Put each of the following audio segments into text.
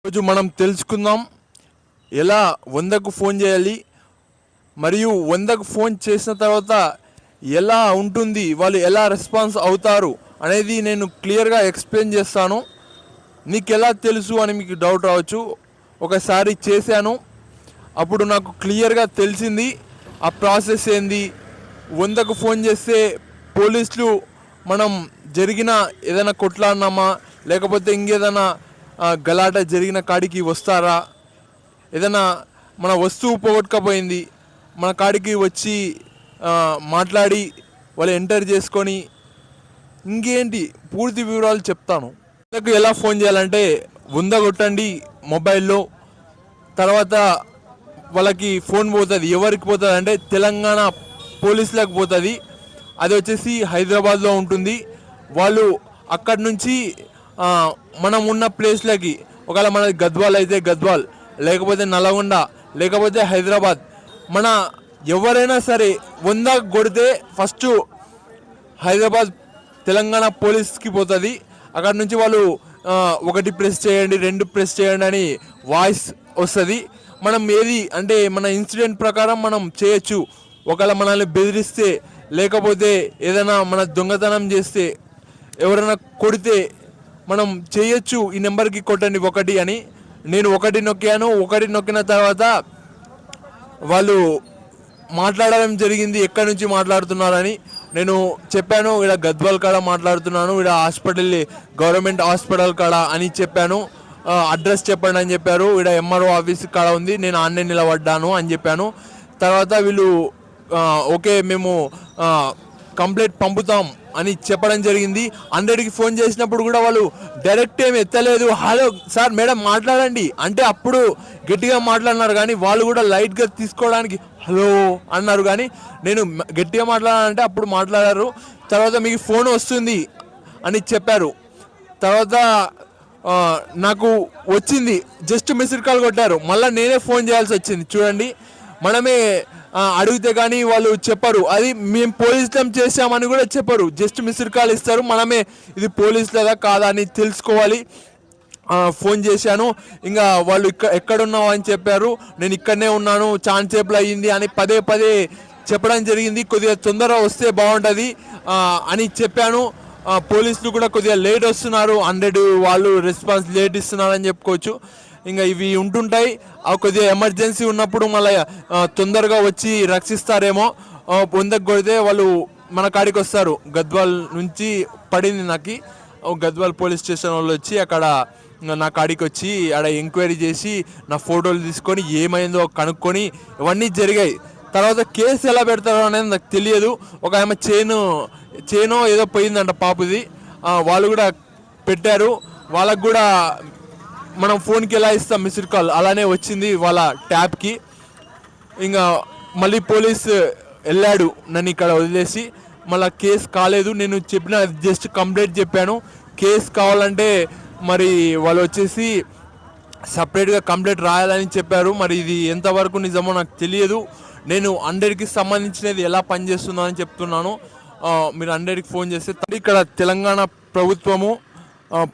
రోజు మనం తెలుసుకుందాం ఎలా 100కు ఫోన్ చేయాలి, మరియు 100కు ఫోన్ చేసిన తర్వాత ఎలా ఉంటుంది, వాళ్ళు ఎలా రెస్పాన్స్ అవుతారు అనేది నేను క్లియర్గా ఎక్స్ప్లెయిన్ చేస్తాను. నీకు ఎలా తెలుసు అని మీకు డౌట్ రావచ్చు. ఒకసారి చేశాను, అప్పుడు నాకు క్లియర్గా తెలిసింది ఆ ప్రాసెస్ ఏంది. 100కు ఫోన్ చేస్తే పోలీసులు మనం జరిగిన ఏదైనా కొట్లాడినామా, లేకపోతే ఇంకేదైనా గలాట జరిగిన కాడికి వస్తారా, ఏదైనా మన వస్తువు పోగొట్టుకపోయింది మన కాడికి వచ్చి మాట్లాడి వాళ్ళు ఎంటర్ చేసుకొని ఇంకేంటి పూర్తి వివరాలు చెప్తాను. నాకు ఎలా ఫోన్ చేయాలంటే 100 కొట్టండి మొబైల్లో, తర్వాత వాళ్ళకి ఫోన్ పోతుంది. ఎవరికి పోతుంది అంటే తెలంగాణ పోలీసులకు పోతుంది. అది వచ్చేసి హైదరాబాద్లో ఉంటుంది. వాళ్ళు అక్కడి నుంచి మనం ఉన్న ప్లేస్లకి, ఒకవేళ మనది గద్వాల్ అయితే గద్వాల్, లేకపోతే నల్గొండ, లేకపోతే హైదరాబాద్, మన ఎవరైనా సరే 100 కొడితే ఫస్ట్ హైదరాబాద్ తెలంగాణ పోలీస్కి పోతుంది. అక్కడ నుంచి వాళ్ళు 1 ప్రెస్ చేయండి, 2 ప్రెస్ చేయండి అని వాయిస్ వస్తుంది. మనం ఏది అంటే మన ఇన్సిడెంట్ ప్రకారం మనం చేయొచ్చు. ఒకవేళ మనల్ని బెదిరిస్తే, లేకపోతే ఏదైనా మన దొంగతనం చేస్తే, ఎవరైనా కొడితే మనం చేయొచ్చు. ఈ నెంబర్కి కొట్టండి 1 అని. నేను 1 నొక్కాను. 1 నొక్కిన తర్వాత వాళ్ళు మాట్లాడడం జరిగింది, ఎక్కడి నుంచి మాట్లాడుతున్నారని. నేను చెప్పాను ఇక్కడ గద్వాల్ కాడ మాట్లాడుతున్నాను, ఇక్కడ హాస్పిటల్ గవర్నమెంట్ హాస్పిటల్ కాడ అని చెప్పాను. అడ్రస్ చెప్పండి అని చెప్పారు. ఇక్కడ ఎంఆర్ఓ ఆఫీస్ కాడ ఉంది, నేను ఆన్నే నిలబడ్డాను అని చెప్పాను. తర్వాత వీళ్ళు ఓకే మేము కంప్లైంట్ పంపుతాం అని చెప్పడం జరిగింది. 100కి ఫోన్ చేసినప్పుడు కూడా వాళ్ళు డైరెక్ట్ ఏమి ఎత్తలేదు. హలో సార్ మేడం మాట్లాడండి అంటే అప్పుడు గట్టిగా మాట్లాడినారు, కానీ వాళ్ళు కూడా లైట్గా తీసుకోవడానికి హలో అన్నారు. కానీ నేను గట్టిగా మాట్లాడాలంటే అప్పుడు మాట్లాడారు. తర్వాత మీకు ఫోన్ వస్తుంది అని చెప్పారు. తర్వాత నాకు వచ్చింది, జస్ట్ మిస్డ్ కాల్ కొట్టారు. మళ్ళీ నేనే ఫోన్ చేయాల్సి వచ్చింది. చూడండి, మనమే అడిగితే కానీ వాళ్ళు చెప్పరు అది మేము పోలీసులం చేసామని కూడా చెప్పరు. జస్ట్ మిస్డ్ కాల్ ఇస్తారు, మనమే ఇది పోలీసులదా కాదా అని తెలుసుకోవాలి. ఫోన్ చేశాను, ఇంకా వాళ్ళు ఎక్కడున్నావు అని చెప్పారు. నేను ఇక్కడనే ఉన్నాను, ఛాన్స్ సేపులు అయ్యింది అని పదే పదే చెప్పడం జరిగింది. కొద్దిగా తొందరగా వస్తే బాగుంటుంది అని చెప్పాను. పోలీసులు కూడా కొద్దిగా లేట్ వస్తున్నారు, 100 వాళ్ళు రెస్పాన్స్ లేట్ ఇస్తున్నారని చెప్పుకోవచ్చు. ఇంకా ఇవి ఉంటుంటాయి. కొద్దిగా ఎమర్జెన్సీ ఉన్నప్పుడు మళ్ళీ తొందరగా వచ్చి రక్షిస్తారేమో. 100కు కొడితే వాళ్ళు మన కాడికి వస్తారు. గద్వాల్ నుంచి పడింది నాకు, గద్వాల్ పోలీస్ స్టేషన్ వాళ్ళు వచ్చి అక్కడ నా కాడికి వచ్చి ఆడ ఎంక్వైరీ చేసి నా ఫోటోలు తీసుకొని ఏమైందో కనుక్కొని ఇవన్నీ జరిగాయి. తర్వాత కేసు ఎలా పెడతారో అనేది నాకు తెలియదు. ఒక ఆమె చేనో ఏదో పోయిందంట పాపుది, వాళ్ళు కూడా పెట్టారు. వాళ్ళకు కూడా మనం ఫోన్కి ఎలా ఇస్తాం మిస్డ్ కాల్, అలానే వచ్చింది వాళ్ళ ట్యాబ్కి. ఇంకా మళ్ళీ పోలీస్ వెళ్ళాడు నన్ను ఇక్కడ వదిలేసి. మళ్ళీ కేసు కాలేదు, నేను చెప్పిన జస్ట్ కంప్లైంట్ చెప్పాను. కేసు కావాలంటే మరి వాళ్ళు వచ్చేసి సపరేట్గా కంప్లైంట్ రాయాలని చెప్పారు. మరి ఇది ఎంతవరకు నిజమో నాకు తెలియదు. నేను 100కి సంబంధించినది ఎలా పనిచేస్తుందో అని చెప్తున్నాను. మీరు 100కి ఫోన్ చేస్తే ఇక్కడ తెలంగాణ ప్రభుత్వము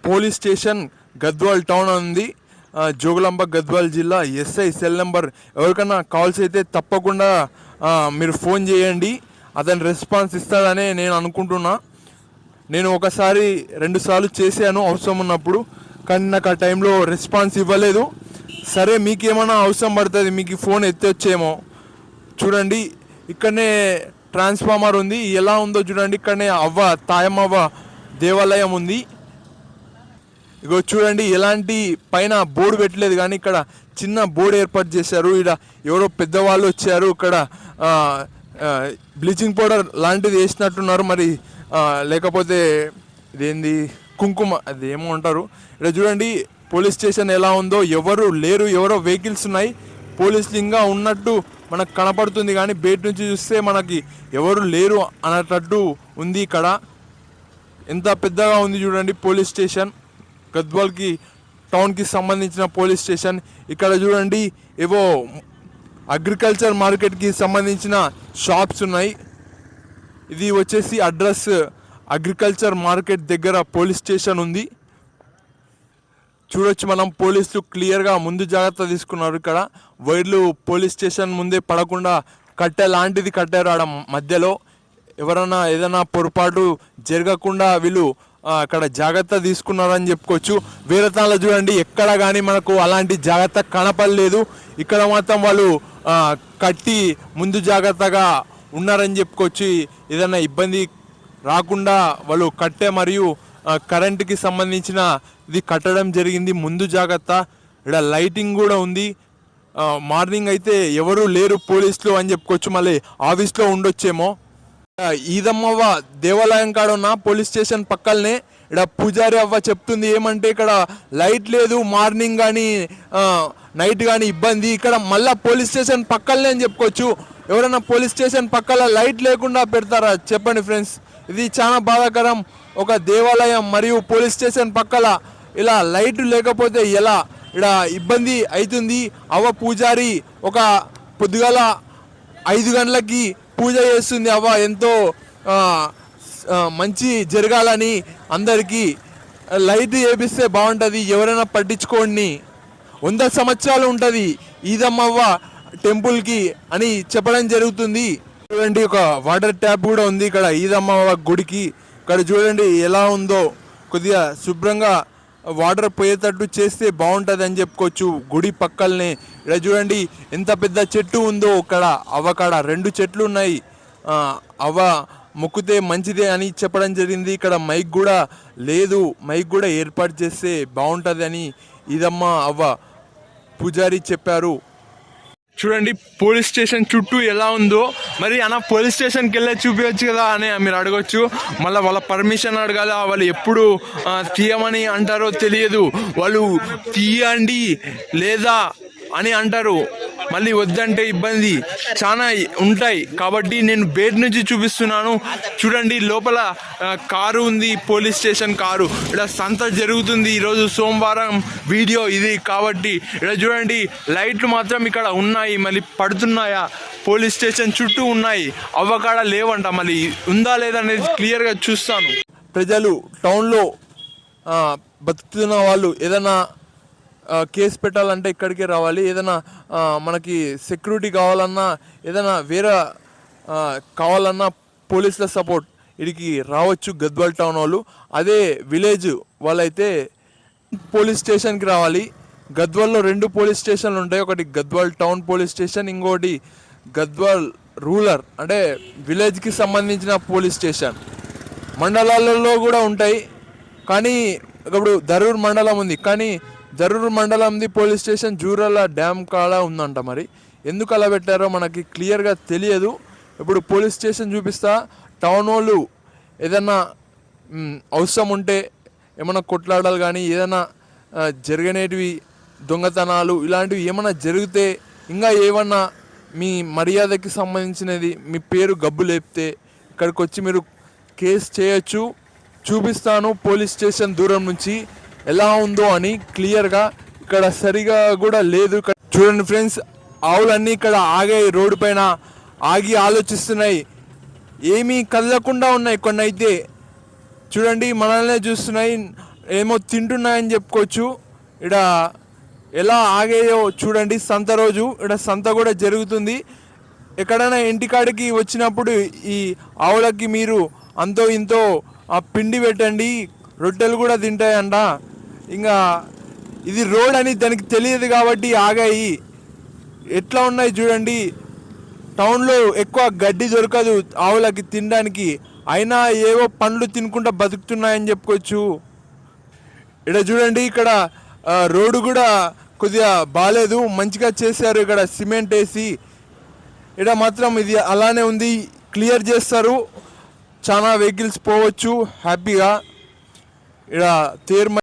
పోలీస్ స్టేషన్ గద్వాల్ టౌన్ ఉంది, జోగులాంబ గద్వాల్ జిల్లా. ఎస్ఐ సెల్ నెంబర్ ఎవరికైనా కాల్స్ అయితే తప్పకుండా మీరు ఫోన్ చేయండి, అతను రెస్పాన్స్ ఇస్తాడనే నేను అనుకుంటున్నా. నేను 1-2 సార్లు చేశాను అవసరం ఉన్నప్పుడు, కానీ నాకు ఆ టైంలో రెస్పాన్స్ ఇవ్వలేదు. సరే మీకేమైనా అవసరం పడుతుంది, మీకు ఫోన్ ఎత్తొచ్చేమో. చూడండి ఇక్కడనే ట్రాన్స్ఫార్మర్ ఉంది, ఎలా ఉందో చూడండి. ఇక్కడనే తాయమ్మవ్వ దేవాలయం ఉంది. ఇగో చూడండి, ఎలాంటి పైన బోర్డు పెట్టలేదు, కానీ ఇక్కడ చిన్న బోర్డు ఏర్పాటు చేశారు. ఇక్కడ ఎవరో పెద్దవాళ్ళు వచ్చారు, ఇక్కడ బ్లీచింగ్ పౌడర్ లాంటిది వేసినట్టున్నారు, మరి లేకపోతే ఇదేంది కుంకుమ అది ఏమో అంటారు. ఇక్కడ చూడండి పోలీస్ స్టేషన్ ఎలా ఉందో, ఎవరు లేరు, ఎవరో వెహికల్స్ ఉన్నాయి. పోలీసులు ఇంకా ఉన్నట్టు మనకు కనపడుతుంది, కానీ బయట నుంచి చూస్తే మనకి ఎవరు లేరు అన్నట్టు ఉంది. ఇక్కడ ఎంత పెద్దగా ఉంది చూడండి పోలీస్ స్టేషన్, గద్వాల్కి టౌన్కి సంబంధించిన పోలీస్ స్టేషన్. ఇక్కడ చూడండి ఏవో అగ్రికల్చర్ మార్కెట్కి సంబంధించిన షాప్స్ ఉన్నాయి. ఇది వచ్చేసి అడ్రస్ అగ్రికల్చర్ మార్కెట్ దగ్గర పోలీస్ స్టేషన్ ఉంది. చూడొచ్చు మనం, పోలీసులు క్లియర్గా ముందు జాగ్రత్త తీసుకున్నారు. ఇక్కడ వైర్లు పోలీస్ స్టేషన్ ముందే పడకుండా కట్టె లాంటిది కట్టారు ఆడ మధ్యలో. ఎవరైనా ఏదైనా పొరపాటు జరగకుండా వీళ్ళు అక్కడ జాగ్రత్త తీసుకున్నారని చెప్పుకోవచ్చు. వేరే తాళ్ళ చూడండి ఎక్కడ కానీ మనకు అలాంటి జాగ్రత్త కనపడలేదు. ఇక్కడ మాత్రం వాళ్ళు కట్టి ముందు జాగ్రత్తగా ఉన్నారని చెప్పుకోవచ్చు. ఏదైనా ఇబ్బంది రాకుండా వాళ్ళు కట్టె మరియు కరెంటుకి సంబంధించిన ఇది కట్టడం జరిగింది ముందు జాగ్రత్త. ఇక్కడ లైటింగ్ కూడా ఉంది. మార్నింగ్ అయితే ఎవరు లేరు పోలీసులు అని చెప్పుకోవచ్చు, మళ్ళీ ఆఫీస్లో ఉండొచ్చేమో. ఈదమ్మవ్వ దేవాలయం కాడ ఉన్న పోలీస్ స్టేషన్ పక్కనే ఇక్కడ పూజారి అవ్వ చెప్తుంది ఏమంటే, ఇక్కడ లైట్ లేదు, మార్నింగ్ కానీ నైట్ కానీ ఇబ్బంది. ఇక్కడ మళ్ళీ పోలీస్ స్టేషన్ పక్కనే అని చెప్పుకోవచ్చు. ఎవరైనా పోలీస్ స్టేషన్ పక్కల లైట్ లేకుండా పెడతారా చెప్పండి ఫ్రెండ్స్? ఇది చాలా బాధాకరం. ఒక దేవాలయం మరియు పోలీస్ స్టేషన్ పక్కల ఇలా లైట్ లేకపోతే ఎలా? ఇక్కడ ఇబ్బంది అవుతుంది. అవ్వ పూజారి ఒక పొద్దుగాల 5 గంటలకి పూజ చేస్తుంది. అవ్వ ఎంతో మంచి జరగాలని అందరికీ లైట్ వేపిస్తే బాగుంటుంది, ఎవరైనా పట్టించుకోండి. 100 సంవత్సరాలు ఉంటుంది ఈదమ్మవ్వ టెంపుల్కి అని చెప్పడం జరుగుతుంది. చూడండి ఒక వాటర్ ట్యాప్ కూడా ఉంది ఇక్కడ ఈదమ్మవ్వ గుడికి. ఇక్కడ చూడండి ఎలా ఉందో, కొద్దిగా శుభ్రంగా వాటర్ పోయేటట్టు చేస్తే బాగుంటుంది అని చెప్పుకోవచ్చు. గుడి పక్కలనే ఇక్కడ చూడండి ఎంత పెద్ద చెట్టు ఉందో. ఇక్కడ అవ్వకాడ 2 చెట్లు ఉన్నాయి. అవ్వ మొక్కుతే మంచిదే అని చెప్పడం జరిగింది. ఇక్కడ మైక్ కూడా లేదు, మైక్ కూడా ఏర్పాటు చేస్తే బాగుంటుంది అని ఇదమ్మ అవ్వ పూజారి చెప్పారు. చూడండి పోలీస్ స్టేషన్ చుట్టూ ఎలా ఉందో. మరి అన్న పోలీస్ స్టేషన్కి వెళ్ళి చూపించచ్చు కదా అని మీరు అడగచ్చు. మళ్ళీ వాళ్ళ పర్మిషన్ అడగాల. వాళ్ళు ఎప్పుడు తీయమని అంటారో తెలియదు. వాళ్ళు తీయండి లేదా అని అంటారు, మళ్ళీ వద్దంటే ఇబ్బంది చాలా ఉంటాయి. కాబట్టి నేను బయట నుంచి చూపిస్తున్నాను. చూడండి లోపల కారు ఉంది, పోలీస్ స్టేషన్ కారు. ఇక్కడ సంత జరుగుతుంది ఈరోజు సోమవారం వీడియో ఇది కాబట్టి. ఇక్కడ చూడండి లైట్లు మాత్రం ఇక్కడ ఉన్నాయి, మళ్ళీ పడుతున్నాయా? పోలీస్ స్టేషన్ చుట్టూ ఉన్నాయి, అవ్వకాడ లేవంట. మళ్ళీ ఉందా లేదా అనేది క్లియర్గా చూస్తాను. ప్రజలు టౌన్లో బతుకుతున్న వాళ్ళు ఏదైనా కేసు పెట్టాలంటే ఇక్కడికే రావాలి. ఏదైనా మనకి సెక్యూరిటీ కావాలన్నా, ఏదైనా వేరే కావాలన్నా పోలీసుల సపోర్ట్ ఇడికి రావచ్చు గద్వాల్ టౌన్ వాళ్ళు. అదే విలేజ్ వాళ్ళైతే పోలీస్ స్టేషన్కి రావాలి. గద్వాల్లో 2 పోలీస్ స్టేషన్లు ఉంటాయి. ఒకటి గద్వాల్ టౌన్ పోలీస్ స్టేషన్, ఇంకోటి గద్వాల్ రూరల్ అంటే విలేజ్కి సంబంధించిన పోలీస్ స్టేషన్. మండలాలలో కూడా ఉంటాయి, కానీ ఇప్పుడు దరూర్ మండలం ఉంది, కానీ దరూర్ మండలంది పోలీస్ స్టేషన్ జూరాల డ్యామ్ కాడ ఉందంట. మరి ఎందుకు అలా పెట్టారో మనకి క్లియర్గా తెలియదు. ఇప్పుడు పోలీస్ స్టేషన్ చూపిస్తా. టౌన్ వాళ్ళు ఏదైనా అవసరం ఉంటే, ఏమైనా కొట్లాడాలి కానీ, ఏదైనా జరిగినవి దొంగతనాలు ఇలాంటివి ఏమైనా జరిగితే, ఇంకా ఏమన్నా మీ మర్యాదకి సంబంధించినది మీ పేరు గబ్బు లేపితే ఇక్కడికి వచ్చి మీరు కేసు చేయొచ్చు. చూపిస్తాను పోలీస్ స్టేషన్ దూరం నుంచి ఎలా ఉందో అని క్లియర్గా. ఇక్కడ సరిగా కూడా లేదు. ఇక్కడ చూడండి ఫ్రెండ్స్, ఆవులన్నీ ఇక్కడ ఆగాయి, రోడ్డు పైన ఆగి ఆలోచిస్తున్నాయి. ఏమీ కదలకుండా ఉన్నాయి. కొన్ని అయితే చూడండి మనల్నే చూస్తున్నాయి, ఏమో తింటున్నాయని చెప్పుకోవచ్చు. ఇక్కడ ఎలా ఆగాయో చూడండి. సంత రోజు ఇక్కడ సంత కూడా జరుగుతుంది. ఎక్కడైనా ఇంటికాడికి వచ్చినప్పుడు ఈ ఆవులకి మీరు అంతో ఇంతో పిండి పెట్టండి, రొట్టెలు కూడా తింటాయంట. ఇంకా ఇది రోడ్ అని దానికి తెలియదు కాబట్టి ఆగాయి. ఎట్లా ఉన్నాయి చూడండి. టౌన్లో ఎక్కువ గడ్డి దొరకదు ఆవులకి తినడానికి, అయినా ఏవో పండ్లు తినుకుంటా బతుకుతున్నాయని చెప్పుకోవచ్చు. ఇక్కడ చూడండి ఇక్కడ రోడ్డు కూడా కొద్దిగా బాగాలేదు, మంచిగా చేశారు. ఇక్కడ సిమెంట్ వేసి ఇక్కడ మాత్రం ఇది అలానే ఉంది. క్లియర్ చేస్తారు, చాలా వెహికల్స్ పోవచ్చు హ్యాపీగా. ఇక్కడ